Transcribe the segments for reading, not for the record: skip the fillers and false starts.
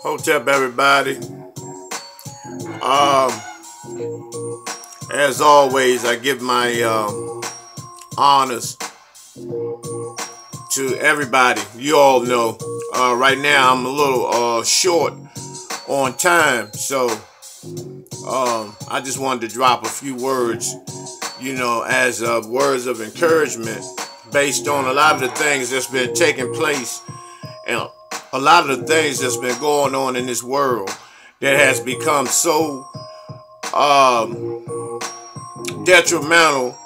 Hotep, everybody. Um, as always, I give my honors to everybody. You all know. Right now, I'm a little short on time, so I just wanted to drop a few words, as words of encouragement based on a lot of the things that's been taking place and a lot of the things that's been going on in this world that has become so detrimental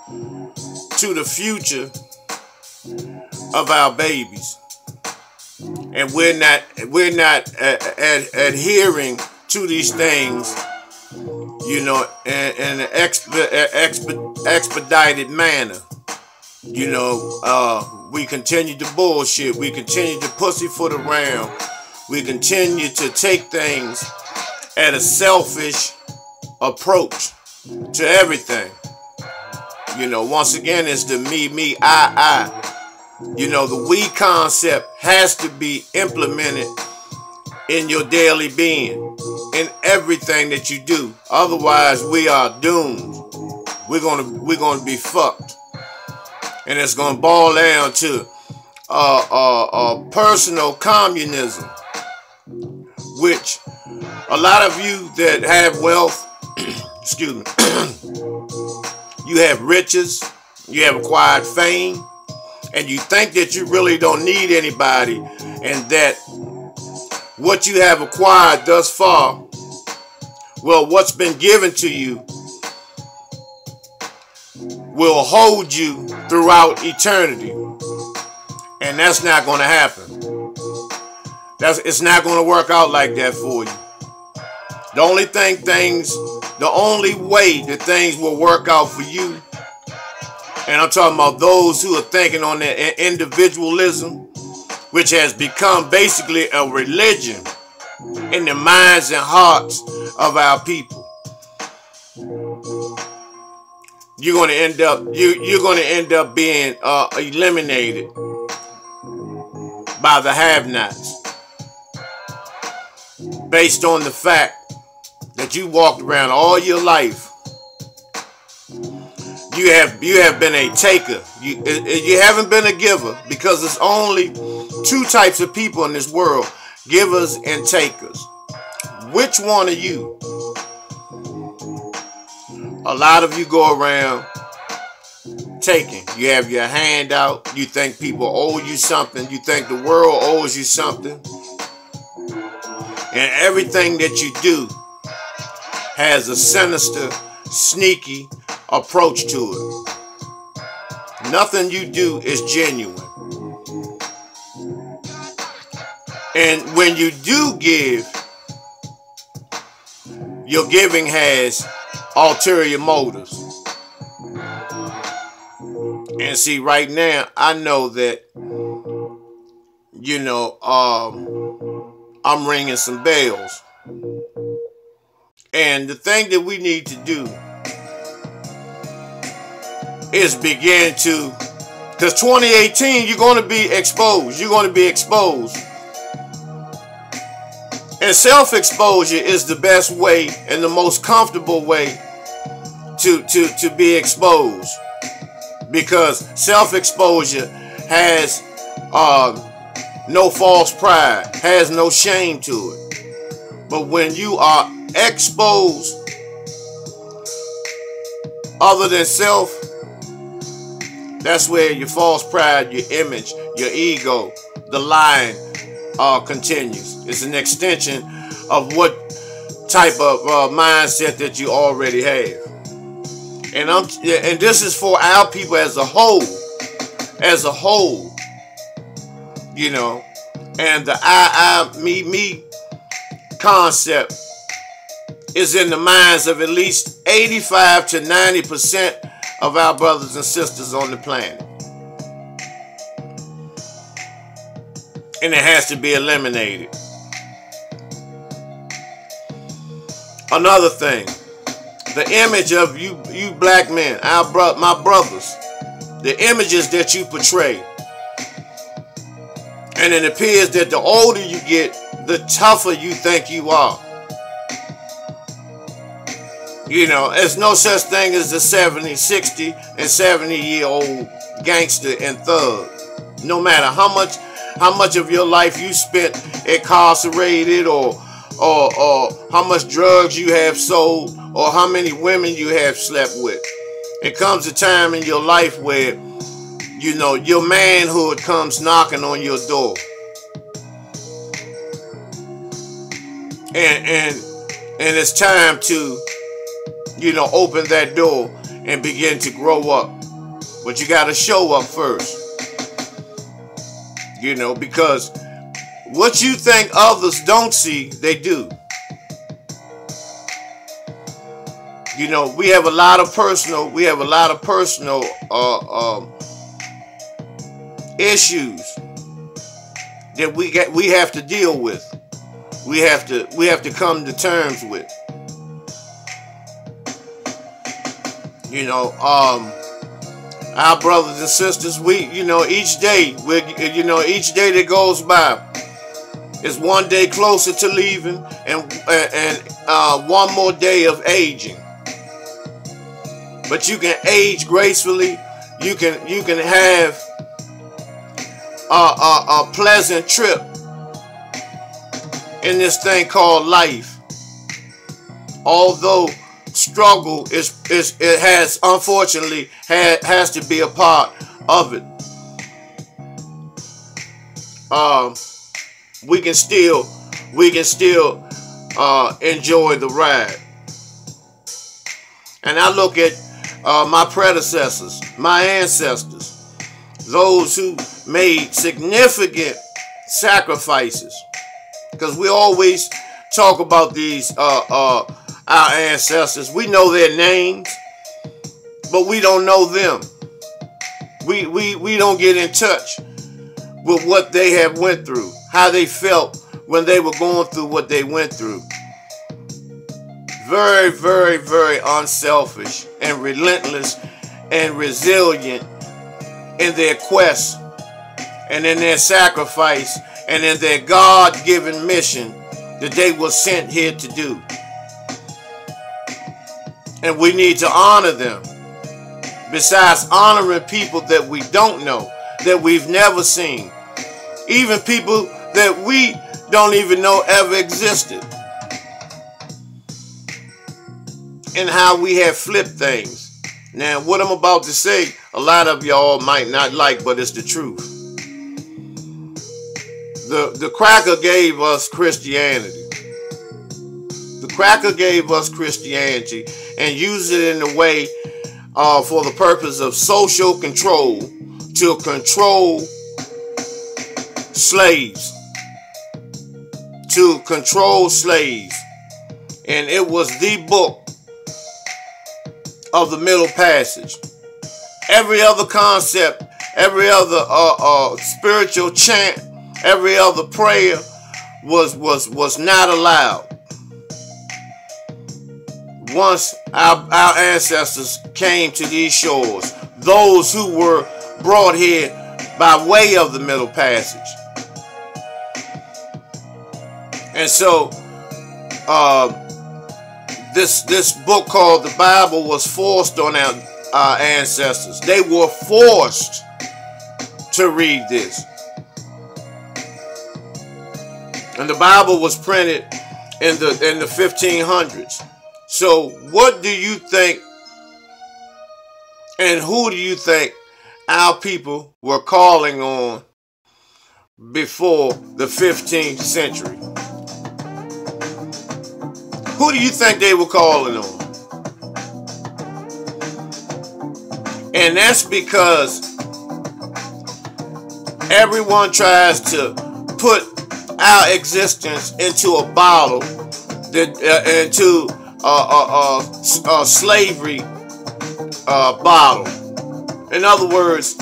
to the future of our babies, and we're not adhering to these things, in an expedited manner. We continue to bullshit. We continue to pussyfoot around. We continue to take things at a selfish approach to everything. Once again, it's the me, I. The we concept has to be implemented in your daily being, in everything that you do. Otherwise, we are doomed. We're gonna be fucked. And it's going to boil down to personal communism, which a lot of you that have wealth, excuse me, you have riches, you have acquired fame, and you think that you really don't need anybody, and that what you have acquired thus far, well, what's been given to you will hold you throughout eternity. And that's not going to happen. It's not going to work out like that for you. The only way that things will work out for you, and I'm talking about those who are thinking on their individualism, which has become basically a religion in the minds and hearts of our people. You're going to end up being eliminated by the have-nots, based on the fact that you walked around all your life. You have been a taker. You haven't been a giver, because there's only two types of people in this world: givers and takers. Which one are you? A lot of you go around taking. You have your hand out. You think people owe you something. You think the world owes you something. And everything that you do has a sinister, sneaky approach to it. Nothing you do is genuine. And when you do give, your giving has ulterior motives. And see, right now, I know that, I'm ringing some bells. And the thing that we need to do is begin to, because 2018, you're going to be exposed. You're going to be exposed. And self-exposure is the best way and the most comfortable way to be exposed. Because self-exposure has no false pride, has no shame to it. But when you are exposed other than self, that's where your false pride, your image, your ego, the lying continues. It's an extension of what type of mindset that you already have. And this is for our people as a whole, and the I, me concept is in the minds of at least 85 to 90% of our brothers and sisters on the planet. And it has to be eliminated. Another thing, the image of you black men, my brothers, the images that you portray. And it appears that the older you get, the tougher you think you are. You know, there's no such thing as a 70, 60, and 70-year-old gangster and thug. No matter how much of your life you spent incarcerated, or how much drugs you have sold, or how many women you have slept with. It comes a time in your life where, you know, your manhood comes knocking on your door. And it's time to, you know, open that door and begin to grow up. But you got to show up first. You know, because what you think others don't see, they do. You know, we have a lot of personal issues that we have to deal with. We have to come to terms with. You know, our brothers and sisters, each day that goes by is one day closer to leaving, and one more day of aging. But you can age gracefully. You can have a pleasant trip in this thing called life. Although struggle has unfortunately has to be a part of it. We can still enjoy the ride. And I look at my predecessors, my ancestors, those who made significant sacrifices. Because we always talk about these our ancestors. We know their names, but we don't know them. We don't get in touch with what they have went through, how they felt when they were going through what they went through. Very, very, very unselfish and relentless and resilient in their quest and in their sacrifice and in their God-given mission that they were sent here to do. And we need to honor them. Besides honoring people that we don't know, that we've never seen, even people that we don't even know ever existed, and how we have flipped things. Now, what I'm about to say, a lot of y'all might not like, but it's the truth. The cracker gave us Christianity. The cracker gave us Christianity and used it in a way for the purpose of social control, to control slaves. To control slaves. And it was the book of the Middle Passage. Every other concept, every other spiritual chant, every other prayer was not allowed. Once our ancestors came to these shores, those who were brought here by way of the Middle Passage. And so this book called the Bible was forced on our ancestors. They were forced to read this. And the Bible was printed in the 1500s. So what do you think, and who do you think our people were calling on before the 15th century? Who do you think they were calling on? And that's because everyone tries to put our existence into a bottle, into a slavery bottle. In other words,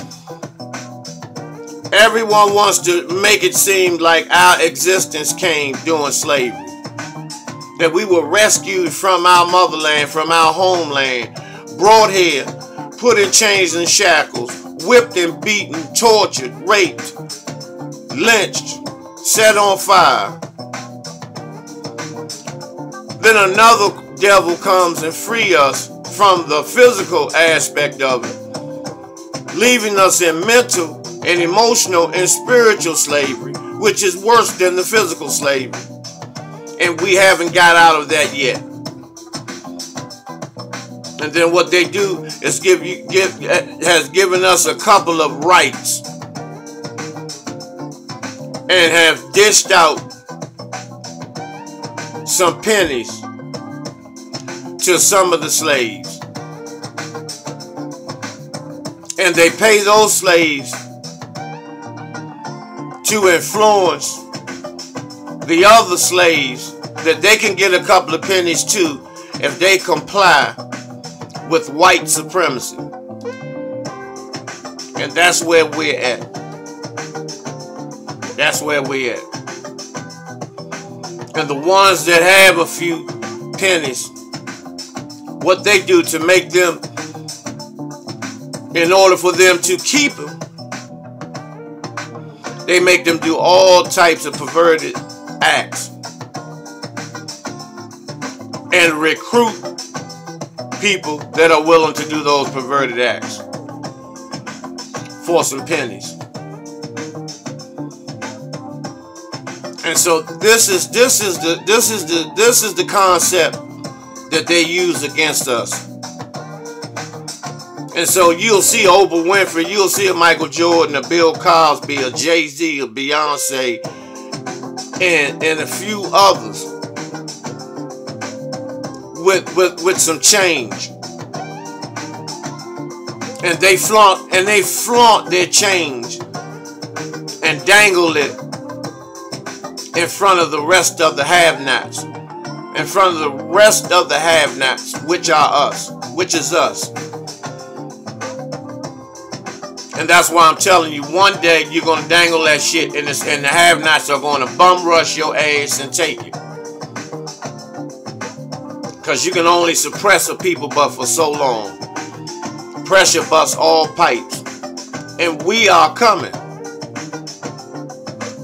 everyone wants to make it seem like our existence came during slavery. That we were rescued from our motherland, from our homeland, brought here, put in chains and shackles, whipped and beaten, tortured, raped, lynched, set on fire, Then another devil comes and free us from the physical aspect of it, leaving us in mental and emotional and spiritual slavery, which is worse than the physical slavery. And we haven't got out of that yet. And then what they do is has given us a couple of rights and have dished out some pennies to some of the slaves. And they pay those slaves to influence the other slaves that they can get a couple of pennies too if they comply with white supremacy. And that's where we're at. That's where we're at. And the ones that have a few pennies, what they do to make them, in order for them to keep them, they make them do all types of perverted acts and recruit people that are willing to do those perverted acts for some pennies. And so this is the concept that they use against us. And so you'll see Oprah Winfrey, you'll see a Michael Jordan, a Bill Cosby, a Jay-Z, a Beyonce, and a few others with some change. And they flaunt their change and dangle it in front of the rest of the have-nots. In front of the rest of the have-nots, which are us, which is us. And that's why I'm telling you, one day you're going to dangle that shit and the have-nots are going to bum rush your ass and take you. Because you can only suppress a people but for so long. Pressure busts all pipes. And we are coming.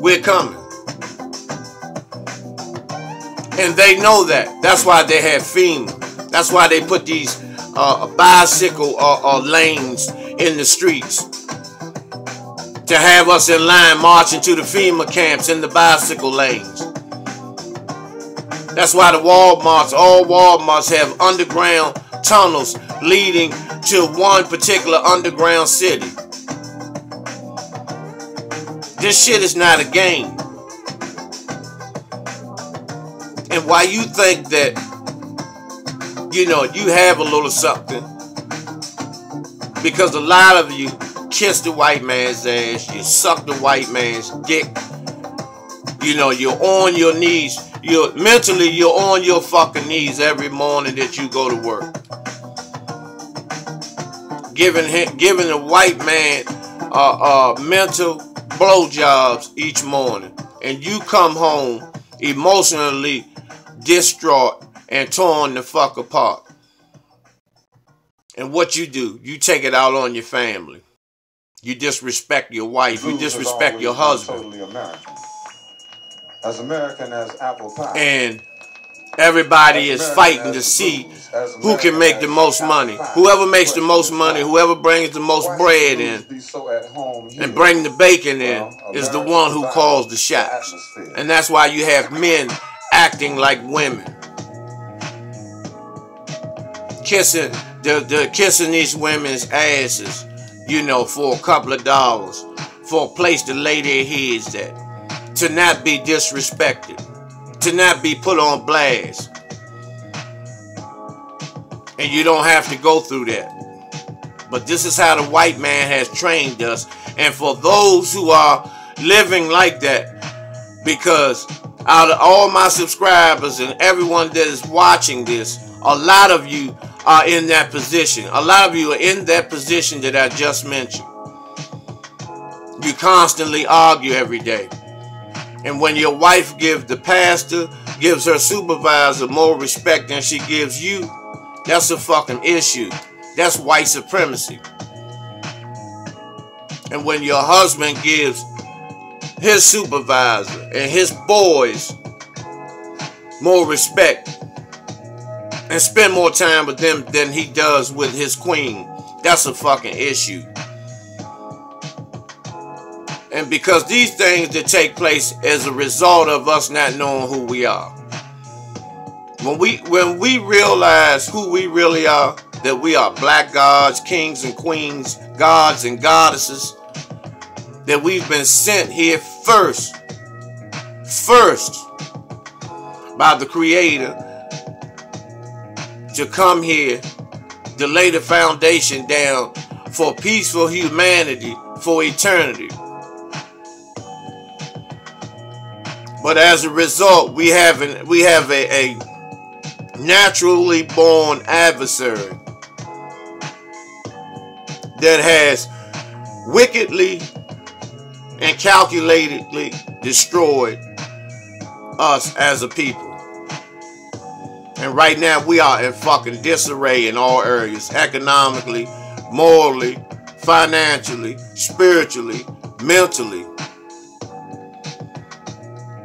We're coming. And they know that. That's why they have FEMA. That's why they put these bicycle lanes in the streets. To have us in line marching to the FEMA camps in the bicycle lanes. That's why the Walmarts, all Walmarts have underground tunnels leading to one particular underground city. This shit is not a game. And why you think that, you know, you have a little something, because a lot of you kiss the white man's ass, you suck the white man's dick, you know, you're on your knees, you're on your fucking knees every morning that you go to work. Giving the white man mental blowjobs each morning. And you come home emotionally distraught and torn the fuck apart. And what you do, you take it out on your family. You disrespect your wife. You disrespect your husband. Totally American. As American as apple pie. And everybody is fighting to see who can make the most money. Whoever makes the most money, whoever brings the most bread in and bring the bacon in is the one who calls the shots. And that's why you have men acting like women. Kissing these women's asses, you know, for a couple of dollars, for a place to lay their heads at. To not be disrespected. To not be put on blast. And you don't have to go through that. But this is how the white man has trained us. And for those who are living like that, because out of all my subscribers and everyone that is watching this, a lot of you are in that position. A lot of you are in that position that I just mentioned. You constantly argue every day. And when your wife gives the pastor, gives her supervisor more respect than she gives you, that's a fucking issue. That's white supremacy. And when your husband gives his supervisor and his boys more respect and spend more time with them than he does with his queen. That's a fucking issue. And because these things that take place as a result of us not knowing who we are. When we realize who we really are, that we are black gods, kings and queens, gods and goddesses, that we've been sent here first by the Creator to come here to lay the foundation down for peaceful humanity for eternity. But as a result, we have a naturally born adversary that has wickedly and calculatedly destroyed us as a people. And right now we are in fucking disarray in all areas. Economically, morally, financially, spiritually, mentally.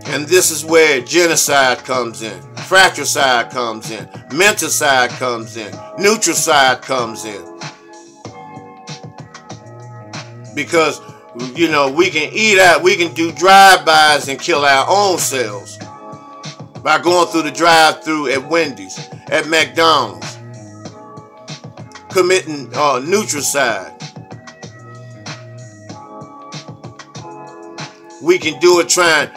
And this is where genocide comes in. Fratricide comes in. Menticide comes in. Nutricide comes in. Because, you know, we can eat out, we can do drive-bys and kill our own selves by going through the drive-thru at Wendy's, at McDonald's, committing nutricide. We can do it trying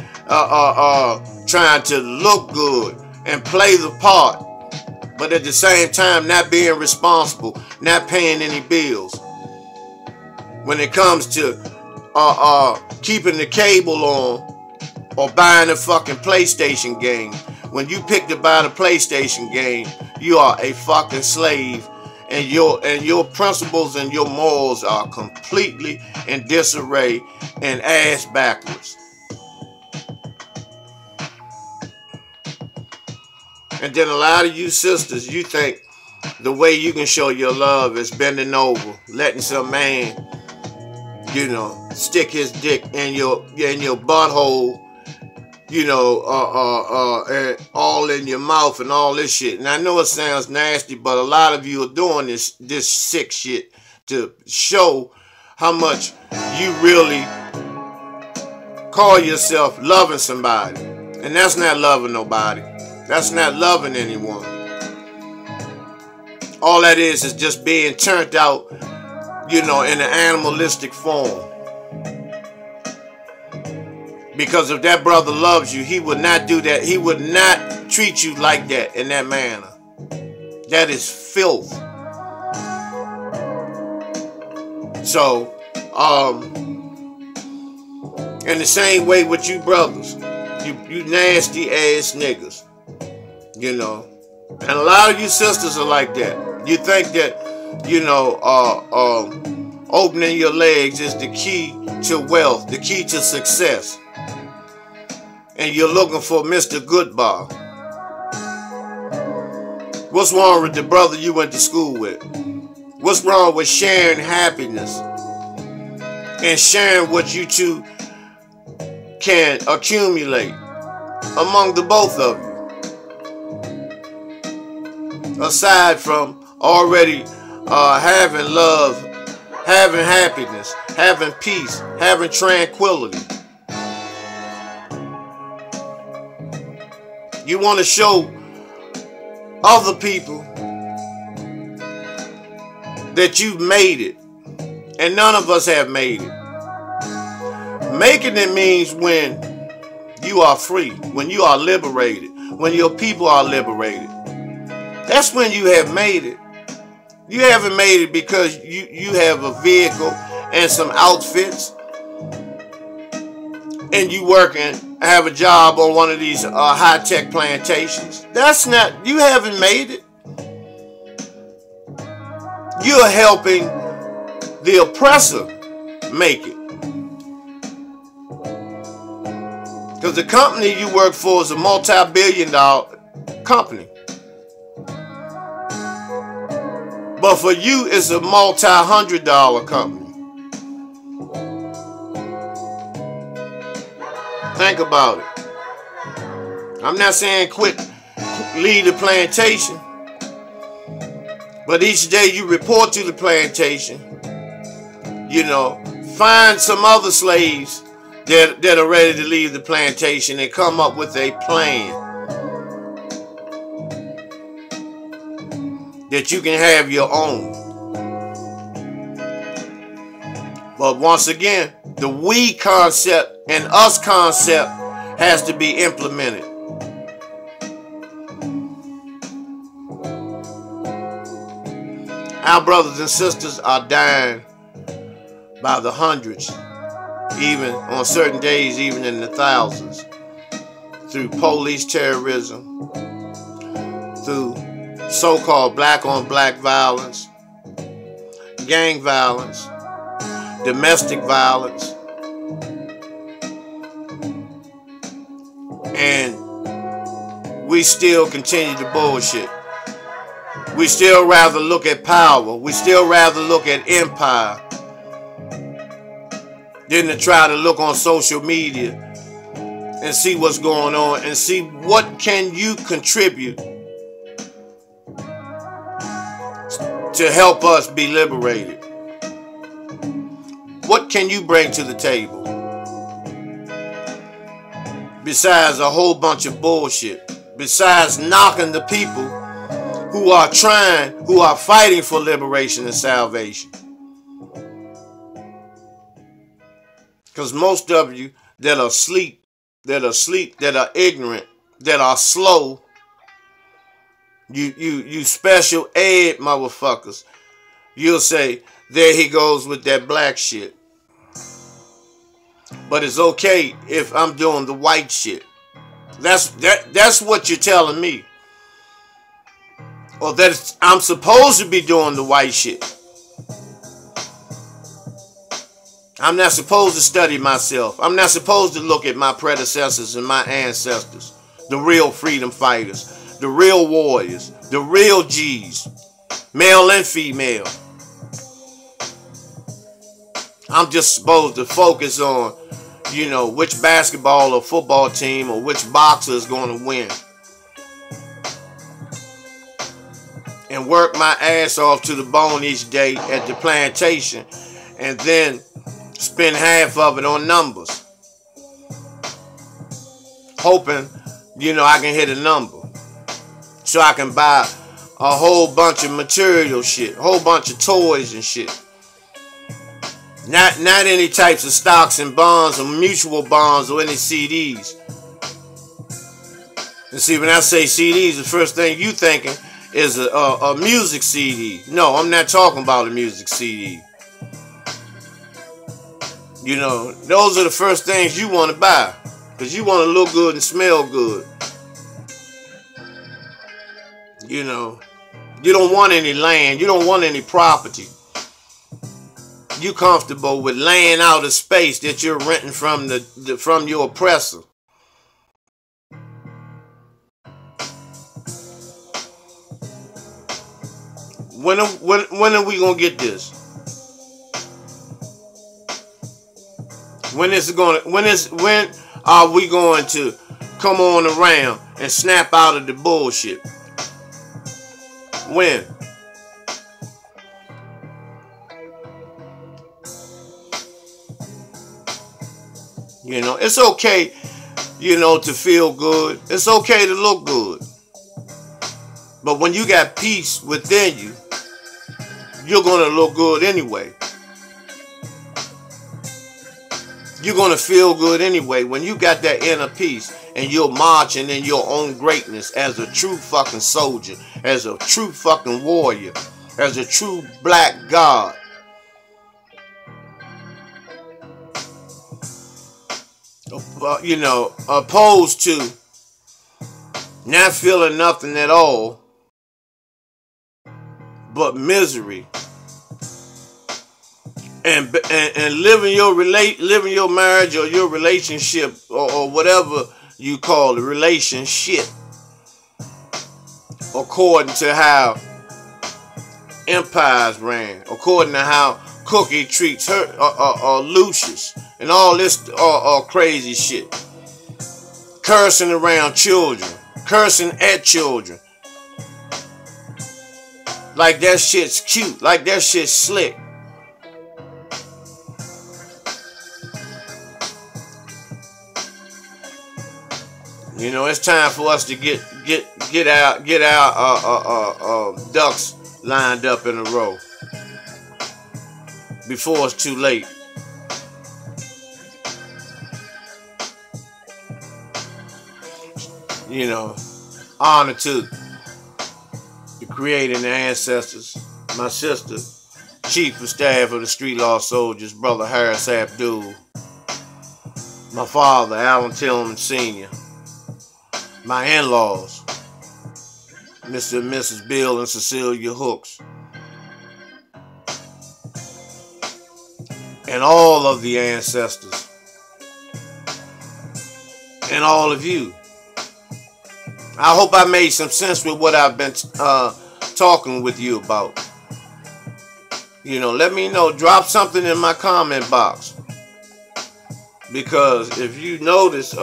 to look good and play the part, but at the same time not being responsible, not paying any bills. When it comes to keeping the cable on or buying a fucking PlayStation game, when you pick to buy the PlayStation game, you are a fucking slave, and your principles and your morals are completely in disarray and ass backwards. And then a lot of you sisters, you think the way you can show your love is bending over, letting some man, you know, stick his dick in your butthole, you know, and all in your mouth and all this shit. And I know it sounds nasty, but a lot of you are doing this sick shit to show how much you really call yourself loving somebody. And that's not loving nobody. That's not loving anyone. All that is just being turned out, you know, in an animalistic form. Because if that brother loves you, he would not do that. He would not treat you like that in that manner. That is filth. So, in the same way with you brothers, you nasty ass niggas. You know, and a lot of you sisters are like that. You think that, you know, opening your legs is the key to wealth, the key to success. And you're looking for Mr. Goodbar. What's wrong with the brother you went to school with? What's wrong with sharing happiness and sharing what you two can accumulate among the both of you? Aside from already having love, having happiness, having peace, having tranquility. You want to show other people that you've made it. And none of us have made it. Making it means when you are free, when you are liberated, when your people are liberated. That's when you have made it. You haven't made it because you have a vehicle and some outfits and you work and have a job on one of these high-tech plantations. That's not, you haven't made it. You're helping the oppressor make it. Because the company you work for is a multi-billion-dollar company. But for you, it's a multi-hundred-dollar company. Think about it. I'm not saying quit, leave the plantation. But each day you report to the plantation, you know, find some other slaves that are ready to leave the plantation and come up with a plan that you can have your own. But once again, the we concept and us concept has to be implemented. Our brothers and sisters are dying by the hundreds, even on certain days, even in the thousands, through police terrorism, through so-called black-on-black violence, gang violence, domestic violence, and we still continue to bullshit. We still rather look at power. We still rather look at empire than to try to look on social media and see what's going on and see what can you contribute to help us be liberated. What can you bring to the table besides a whole bunch of bullshit? Besides knocking the people who are fighting for liberation and salvation. Because most of you that are asleep, that are ignorant, that are slow, you special ed motherfuckers, you'll say, there he goes with that black shit. But it's okay if I'm doing the white shit. That's what you're telling me. Or that I'm supposed to be doing the white shit. I'm not supposed to study myself. I'm not supposed to look at my predecessors and my ancestors. The real freedom fighters. The real warriors. The real G's. Male and female. I'm just supposed to focus on, you know, which basketball or football team or which boxer is going to win. And work my ass off to the bone each day at the plantation. And then spend half of it on numbers. Hoping, you know, I can hit a number. So I can buy a whole bunch of material shit. A whole bunch of toys and shit. Not any types of stocks and bonds or mutual bonds or any CDs. And see, when I say CDs, the first thing you thinking is a music CD. No, I'm not talking about a music CD. You know, those are the first things you want to buy. Because you want to look good and smell good. You know, you don't want any land. You don't want any property. You comfortable with laying out a space that you're renting from from your oppressor. When are we gonna get this? When are we going to come on around and snap out of the bullshit? When? You know, it's okay, you know, to feel good. It's okay to look good. But when you got peace within you, you're going to look good anyway. You're going to feel good anyway. When you got that inner peace and you're marching in your own greatness as a true fucking soldier, as a true fucking warrior, as a true black god. You know, opposed to not feeling nothing at all but misery, and living your marriage or your relationship or whatever you call it, relationship, according to how empires ran, according to how Cookie treats her or Lucius, and all this crazy shit. Cursing around children, cursing at children. Like that shit's cute. Like that shit's slick. You know, it's time for us to get our ducks lined up in a row before it's too late. You know, honor to the creator and the ancestors. My sister, Chief of Staff of the Street Law Soldiers, Brother Harris Abdul. My father, Alan Tillman Sr. My in-laws, Mr. and Mrs. Bill and Cecilia Hooks. And all of the ancestors. And all of you. I hope I made some sense with what I've been talking with you about. You know, let me know. Drop something in my comment box. Because if you notice,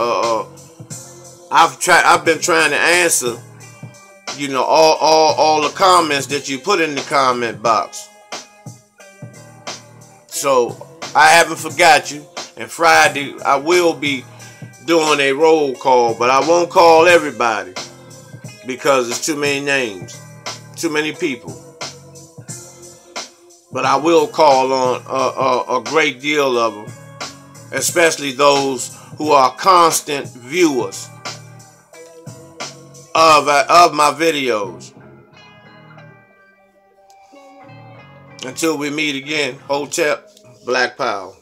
I've been trying to answer, you know, all the comments that you put in the comment box. So I haven't forgot you. And Friday I will be doing a roll call, but I won't call everybody because it's too many names, too many people. But I will call on a great deal of them, especially those who are constant viewers of my videos. Until we meet again, Hotep, Black Power.